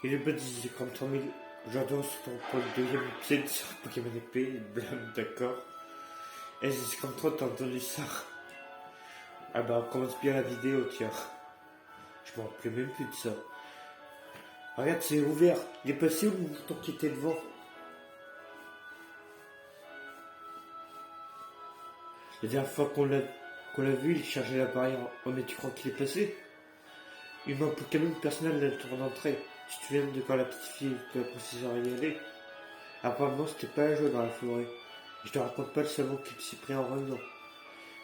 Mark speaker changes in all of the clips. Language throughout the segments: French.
Speaker 1: Et le bot disait comme 3000. J'adore sur pour le deuxième épisode sur Pokémon épée, blâme, d'accord. Et c'est comme toi, t'as entendu ça. Ah bah, on commence bien la vidéo, tiens. Je m'en rappelais même plus de ça. Regarde, c'est ouvert. Il est passé où le mouton qui était devant? La dernière fois qu'on l'a vu, il chargeait la barrière. Oh, mais tu crois qu'il est passé? Humain Pokémon personnel de la tour d'entrée. Tu te souviens de quand la petite fille de la procédure y allait? Apparemment, c'était pas un jeu dans la forêt. Je te raconte pas le savon qu'il s'est pris en revenant.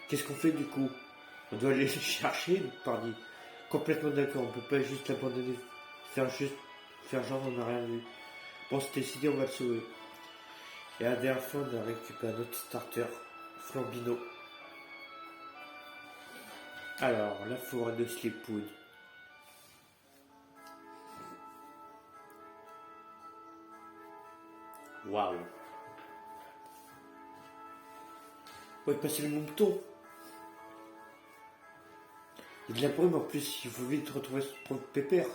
Speaker 1: Qu'est-ce qu'on fait du coup? On doit aller le chercher, pardi. Complètement d'accord, on peut pas juste l'abandonner. Faire genre on n'a rien vu. Bon, c'est décidé, on va le sauver. Et à la dernière fois, on a récupéré notre starter, Flambino. Alors, la forêt de Sleepwood. Waouh. Où est passé le mouton? Il y a de la brume en plus, il faut vite retrouver son propre pépère.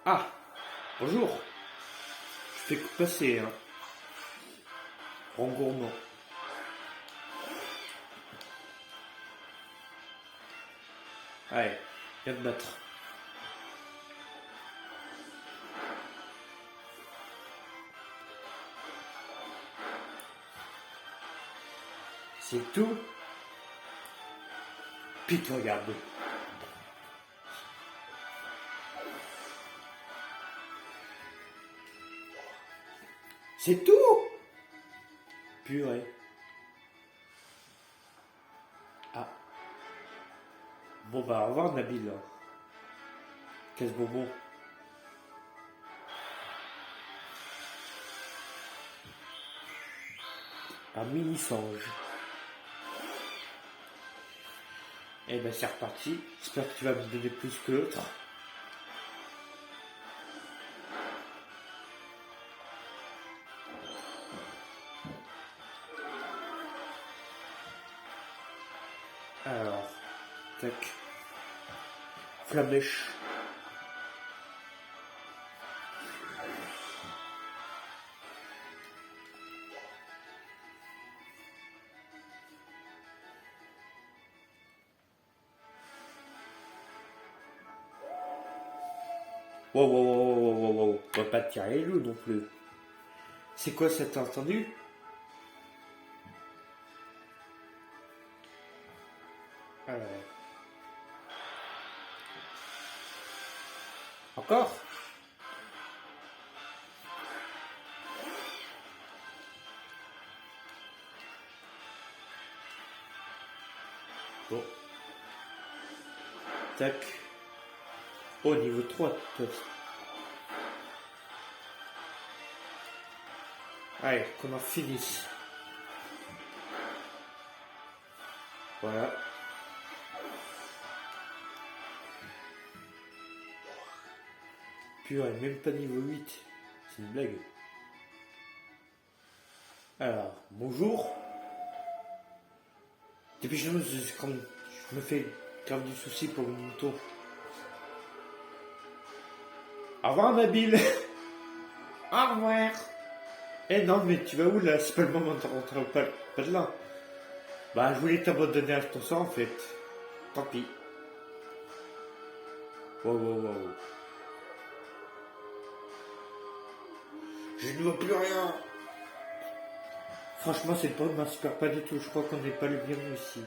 Speaker 1: Ah, bonjour. Je fais passer, hein. Rang gourmand. Allez, viens te battre. C'est tout. Puis tu regardes. C'est tout. Purée. Ah. Bon bah au revoir Nabil. Casse bonbon. Un mini singe. Eh ben c'est reparti. J'espère que tu vas me donner plus que l'autre. Alors, tac. Flamèche. Wow, wow, wow, wow, wow, wow. On va pas te tirer les loups non plus. C'est quoi ça, t'as entendu? Alors. Encore? Bon. Tac. Oh, niveau 3, toi. Allez, qu'on en finisse. Voilà. Purée, même pas niveau 8. C'est une blague. Alors, bonjour. Dépêchez-nous, je me fais grave du souci pour le mouton. Au revoir, Nabil. Au revoir. Eh non, mais tu vas où là? C'est pas le moment de rentrer pas de là. Bah, je voulais t'abandonner à ton sort en fait. Tant pis. Wow, wow, wow. Je ne vois plus rien. Franchement, cette bande m'inspire pas du tout. Je crois qu'on n'est pas le bienvenu ici.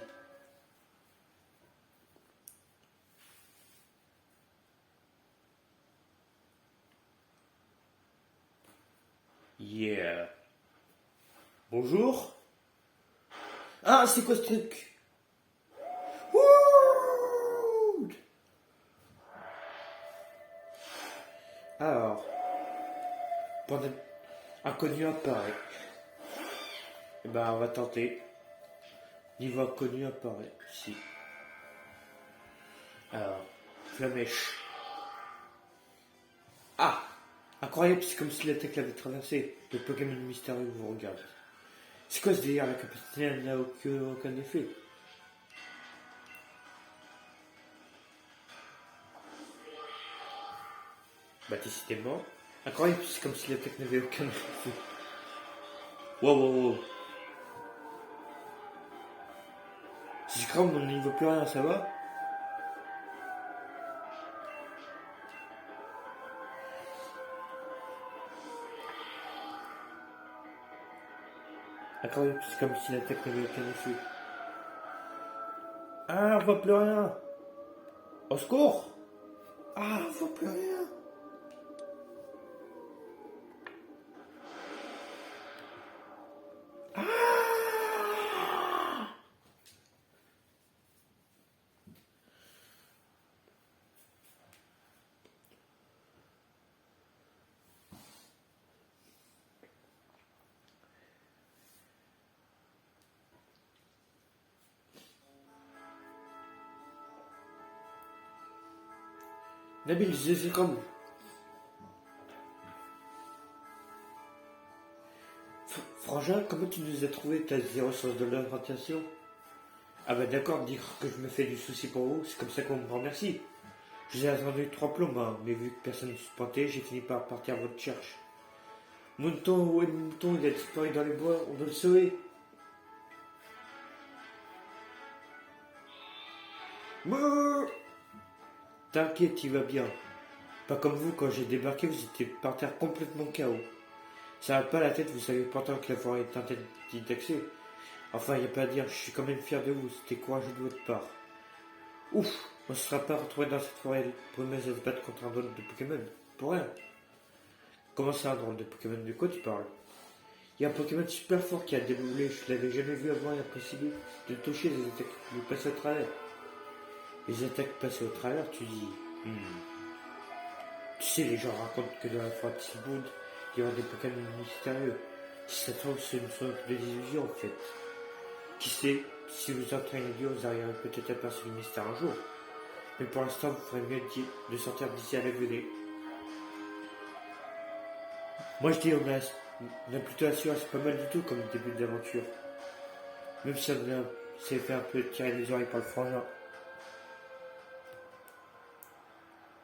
Speaker 1: Yeah. Bonjour. Ah, c'est quoi ce truc? Wouh. Alors, pendant inconnu apparaît. Eh ben, on va tenter. Niveau inconnu apparaît. Si. Alors, flamèche. Ah! Incroyable, c'est comme si l'attaque l'avait traversé. Le Pokémon mystérieux vous regarde. C'est quoi ce délire? La capacité n'a aucun effet. Bah décidément. Incroyable, c'est comme si la tech n'avait aucun effet. Wow, wow, wow. Si je crame, on n'y voit plus rien, ça va? Incroyable, c'est comme si la tech n'avait aucun effet. Ah, on voit plus rien. Au secours! Ah, on voit plus rien. Nabil, c'est comme. Frangin, comment tu nous as trouvé ta zéro sens de l'orientation? Ah bah d'accord, dire que je me fais du souci pour vous, c'est comme ça qu'on me remercie. Je vous ai attendu 3 plombes, hein, mais vu que personne ne se pointait, j'ai fini par partir à votre cherche. Mouton, où est le mouton? Il a disparu dans les bois, on doit le sauver. Mouh. T'inquiète, il va bien. Pas comme vous, quand j'ai débarqué, vous étiez par terre complètement KO. Ça va pas la tête, vous savez pourtant que la forêt est interdite d'accès. Enfin, y a pas à dire, je suis quand même fier de vous, c'était courageux de votre part. Ouf, on se sera pas retrouvé dans cette forêt brumeuse à se battre contre un drôle de Pokémon. Pour rien. Comment ça, un drôle de Pokémon? De quoi tu parles? Il y a un Pokémon super fort qui a déboulé, je l'avais jamais vu avant, impossible de toucher les attaques, de passer au travers. Les attaques passées au travers, tu dis. Tu sais, les gens racontent que dans la forêt de Silboud, il y aura des Pokémon mystérieux. Si ça se trouve, c'est une sorte de illusion en fait. Qui sait, si vous entraînez Dieu, vous arriverez peut-être à percer le mystère un jour. Mais pour l'instant, vous ferez mieux de sortir d'ici à la venée. Moi je dis, on a plutôt assuré, c'est pas mal du tout comme début d'aventure. Même si ça s'est fait un peu tirer les oreilles par le frangin.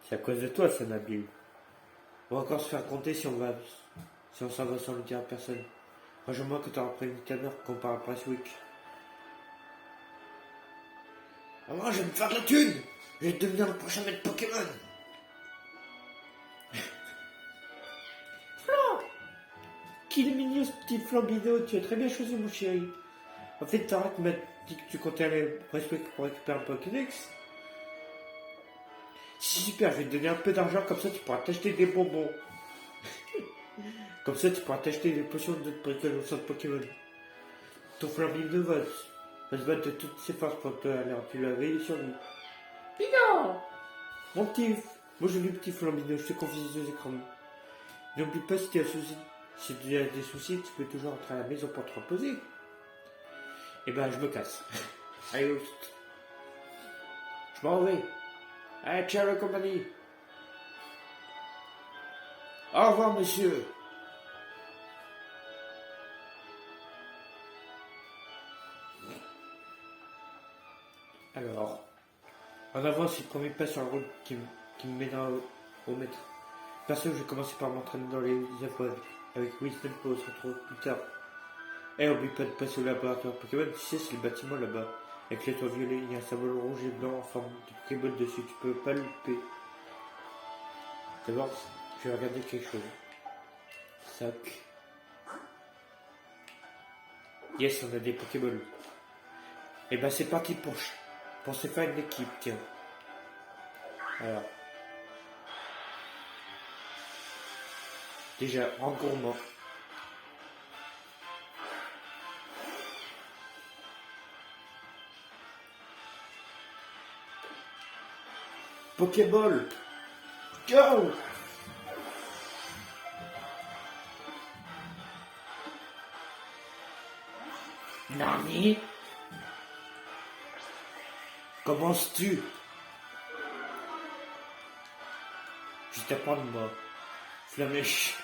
Speaker 1: C'est à cause de toi, ça, Nabil. On va encore se faire compter si on s'en va sans le dire à personne. Rejoins-moi que t'auras prévenu ta mère qu'on part à Presswick. Maman, je vais me faire de la thune. Je vais devenir le prochain maître Pokémon. Flan! Qu'il est mignon ce petit Flambino, tu as très bien choisi mon chéri. En fait, Tarak m'a dit que tu comptais aller à Presswick pour récupérer un Pokédex. C'est super, je vais te donner un peu d'argent, comme ça tu pourras t'acheter des bonbons. Comme ça tu pourras t'acheter des potions de bricoles au centre Pokémon. Ton Flambino va se battre de toutes ses forces pour te aller tu la veille sur lui. Pino! Mon petit, mon joli petit Flambino, je te confie aux écrans. N'oublie pas si tu as des soucis, tu peux toujours entrer à la maison pour te reposer. Eh ben, je me casse. Allez, je m'en vais. Allez, ciao la compagnie. Au revoir, monsieur. Alors, en avant, c'est le premier pas sur la route qui me mènera au maître. Perso, je vais commencer par m'entraîner dans les avoines. Avec Winston pour se retrouver plus tard. Eh, oublie pas de passer au laboratoire Pokémon, tu sais, c'est le bâtiment là-bas. Avec les toits violets, il y a un symbole rouge et blanc en forme de Pokéball dessus, tu peux pas le louper. D'abord, je vais regarder quelque chose. Sac. Yes, on a des Pokéballs. Et ben c'est parti pour se faire une équipe, tiens. Alors. Déjà, en gourmand. Pokéball. Go! Nani? Commences-tu? Je vais t'apprendre, moi. Flamèche.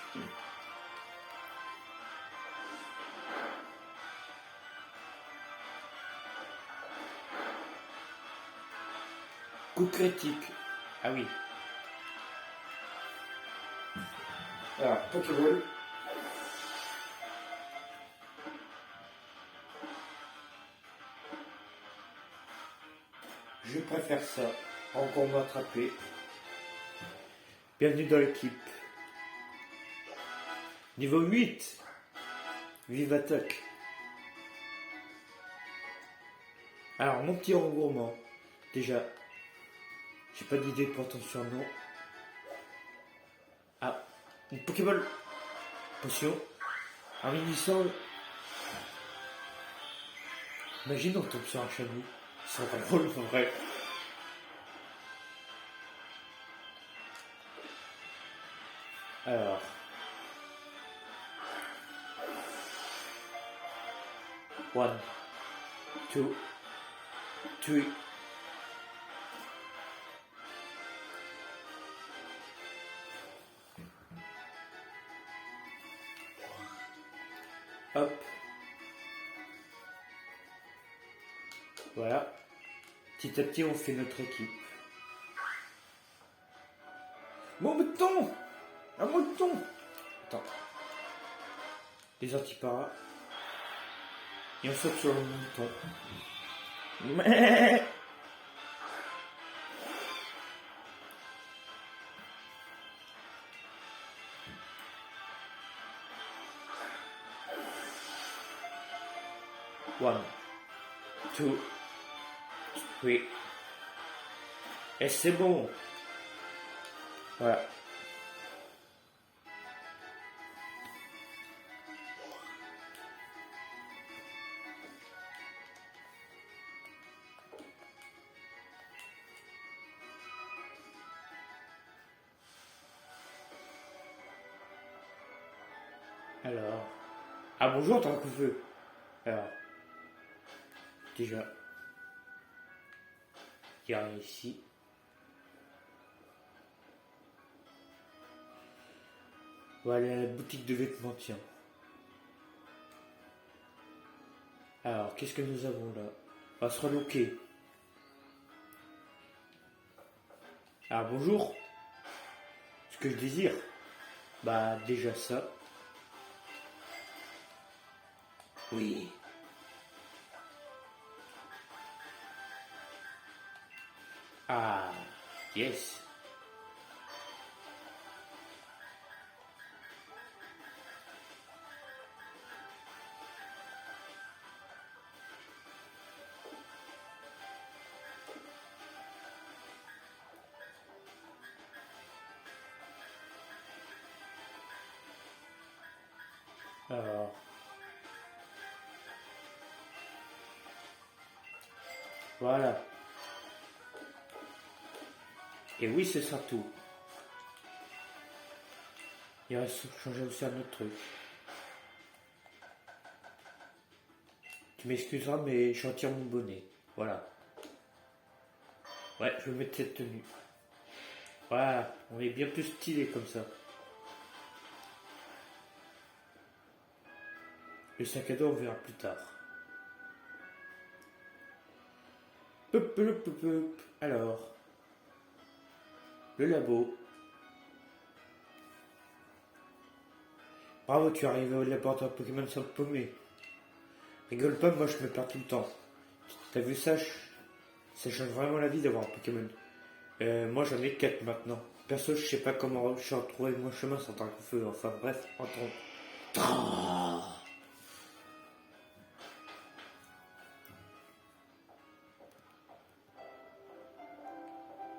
Speaker 1: Coup critique. Ah oui. Alors, Pokéball. Je préfère ça. Encore m'attraper. Bienvenue dans l'équipe. Niveau 8. Vive attaque. Alors, mon petit regroupement. Déjà, j'ai pas d'idée pour ton surnom. Ah, une Pokéball. Potion. Un mini-sol. Imagine on tombe sur un chamois. Ça serait drôle en vrai. Alors. One, two, three. Hop. Voilà. Petit à petit, on fait notre équipe. Mon mouton! Un mouton! Attends. Les antiparas. Et on saute sur le mouton. Mais... One, two, three. Et c'est bon. Voilà. Alors. Ah bonjour, t'as un coup de feu. Alors. Déjà. Il y a rien ici. Voilà la boutique de vêtements, tiens. Alors, qu'est-ce que nous avons là? On va se reloquer. Alors, bonjour. Ce que je désire. Bah, déjà ça. Oui. Ah, yes. Alors. Voilà. Et oui, ce sera tout. Il reste changer aussi un autre truc. Tu m'excuseras, mais je retire mon bonnet. Voilà. Ouais, je vais mettre cette tenue. Voilà, on est bien plus stylé comme ça. Le sac à dos, on verra plus tard. Alors, le labo. Bravo, tu es arrivé au laboratoire Pokémon sans te paumer. Rigole pas, moi je me perds tout le temps. T'as vu ça? Ça change vraiment la vie d'avoir un Pokémon. Moi j'en ai 4 maintenant. Perso, je sais pas comment je suis retrouvé mon chemin sans un coup de feu. Enfin bref, entrons.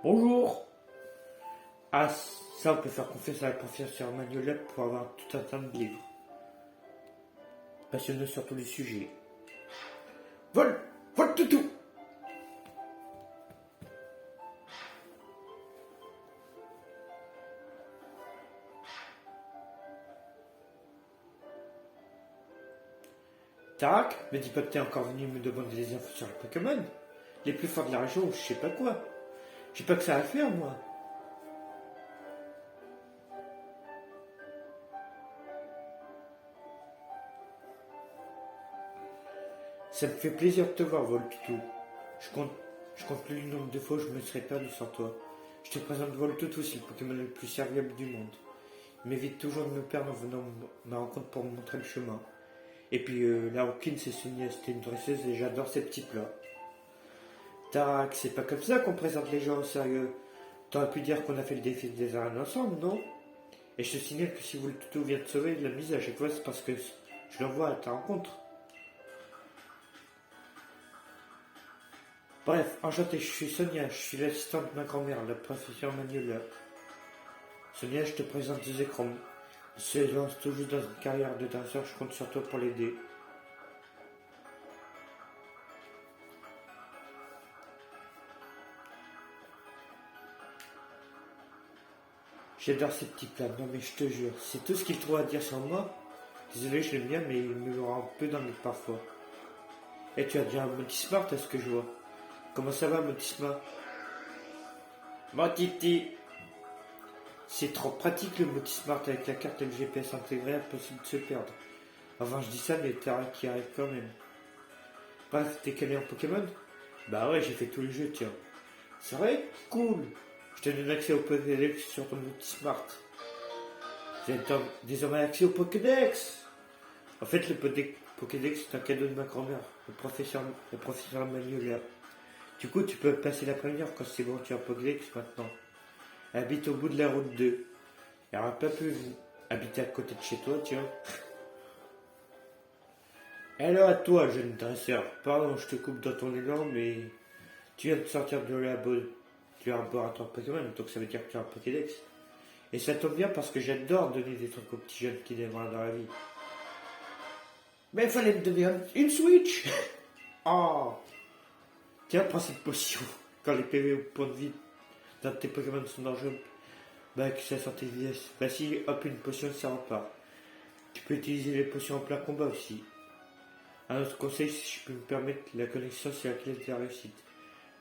Speaker 1: Bonjour. Ah, ça on peut faire confiance à la confiance sur Manuel pour avoir tout un tas de livres. Passionneux sur tous les sujets. Vol toutou. Tarak, me dis pas que t'es encore venu me demander des infos sur les Pokémon. Les plus forts de la région, je sais pas quoi. J'ai pas que ça à faire, moi. Ça me fait plaisir de te voir, Voltoutou. Je compte plus le nombre de fois où je me serais perdu sans toi. Je te présente Voltoutou, c'est le Pokémon le plus serviable du monde. Il m'évite toujours de me perdre en venant à ma rencontre pour me montrer le chemin. Et puis la rouquine, c'est Sonia, c'était une dresseuse et j'adore ces petits plats. Tac, c'est pas comme ça qu'on présente les gens au sérieux. T'aurais pu dire qu'on a fait le défi des arènes ensemble, non? Et je te signale que si vous le toutou vient de sauver de la mise à chaque fois, c'est parce que je l'envoie à ta rencontre. Bref, enchanté, je suis Sonia, je suis l'assistante de ma grand-mère, la professeure Manuela. Sonia, je te présente deux écrans. Il se lance toujours dans une carrière de danseur, je compte sur toi pour l'aider. J'adore ces petits plats, non mais je te jure, c'est tout ce qu'il trouve à dire sur moi. Désolé, je l'aime bien, mais il me rend un peu dingue parfois. Et tu as déjà un Motismart à ce que je vois. Comment ça va, Motismart? Mon titi. C'est trop pratique le Motismart avec la carte et le GPS intégré, impossible de se perdre. Enfin, je dis ça, mais t'as rien qui arrive quand même. Bref, t'es calé en Pokémon? Bah ouais, j'ai fait tous les jeux, tiens. C'est vrai? Cool. Je te donne accès au Pokédex sur ton Motismart. J'ai désormais accès au Pokédex. En fait, le Pokédex, c'est un cadeau de ma grand-mère, le professeur Manuela. Du coup, tu peux passer l'après-midi quand c'est bon, tu as un Pokédex maintenant. Elle habite au bout de la route 2. Elle aurait pas pu habiter à côté de chez toi, tiens. Alors à toi, jeune dresseur. Pardon, je te coupe dans ton élan, mais tu viens de sortir de du laboratoire Pokémon, donc ça veut dire que tu as un Pokédex. Et ça tombe bien parce que j'adore donner des trucs aux petits jeunes qui démarrent dans la vie. Mais il fallait me donner une Switch. Oh. Tiens, prends cette potion. Quand les PV au point de vie d'un de tes Pokémon sont dangereux, bah que ça sortait vitesse. Bah si, hop, une potion, ça repart. Tu peux utiliser les potions en plein combat aussi. Un autre conseil, si je peux me permettre, la connexion c'est la clé de la réussite.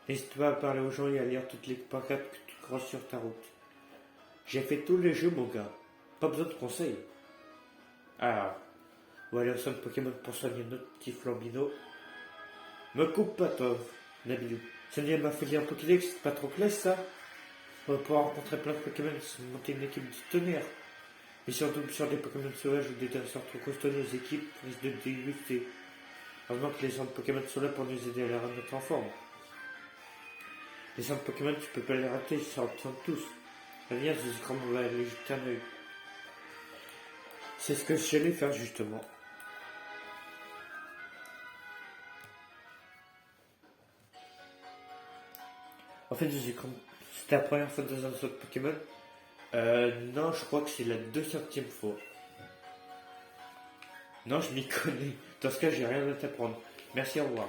Speaker 1: N'hésite pas à parler aux gens et à lire toutes les pancartes que tu crosses sur ta route. J'ai fait tous les jeux, mon gars. Pas besoin de conseils. Ah, on va aller au centre Pokémon pour soigner notre petit Flambino. Me coupe pas, toi, Nabilou. Sonia m'a fait lire un Pokédex, c'est pas trop classe ça. On va pouvoir rencontrer plein de Pokémon et monter une équipe du tonnerre. Mais surtout sur des Pokémon sauvages ou des danseurs trop costauds, nos équipes risquent de déguster. Heureusement que les centres Pokémon sont là pour nous aider à les remettre en forme. Les centres Pokémon, tu peux pas les rater, ils sortent tous. Viens, je sais comment on va aller jeter un œil. C'est ce que j'allais faire justement. En fait, c'était la première fois dans un centre Pokémon. Non, je crois que c'est la 200e fois. Non, je m'y connais. Dans ce cas, j'ai rien à t'apprendre. Merci, au revoir.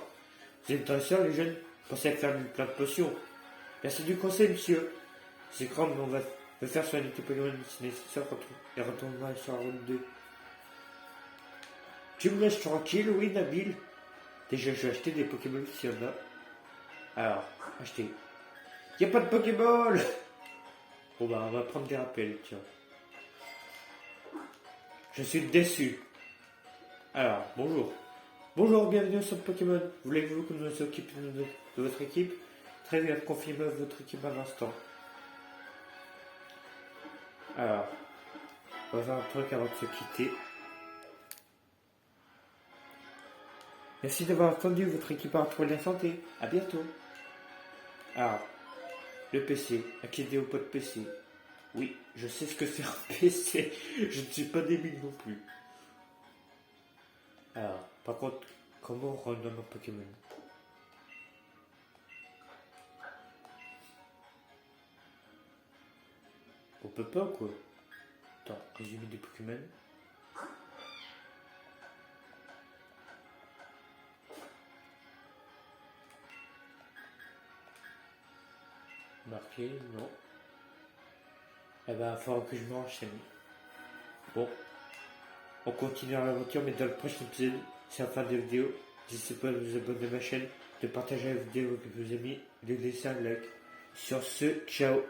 Speaker 1: Vous êtes dresseurs, les jeunes? Pensez à faire plein de potions. Merci du conseil, monsieur. C'est grand, mais on va faire soigner tes Pokémon si nécessaire et retournera sur la route 2. Tu me laisses tranquille, oui, Nabil? Déjà, je vais acheter des Pokémon s'il y en a. Alors, acheter. Y'a pas de Pokéball. Bon bah, on va prendre des rappels, tiens. Je suis déçu. Alors, bonjour. Bonjour, bienvenue sur Pokémon. Voulez-vous que nous nous occupions de votre équipe? Très bien, confirmez votre équipe à l'instant. Alors, on va faire un truc avant de se quitter. Merci d'avoir attendu, votre équipe a retrouvé la santé. À bientôt. Alors, le PC, accéder au pod PC. Oui, je sais ce que c'est un PC. Je ne suis pas débile non plus. Alors, par contre, comment on renomme un Pokémon? On peut pas ou quoi? Attends, résumé des Pokémon. Marqué, non. Eh ben, il faudra que je me renseigne. Bon, on continue l'aventure, mais dans le prochain épisode, c'est la fin de la vidéo. N'hésitez pas à vous abonner à ma chaîne, de partager la vidéo avec vos amis, de laisser un like. Sur ce, ciao.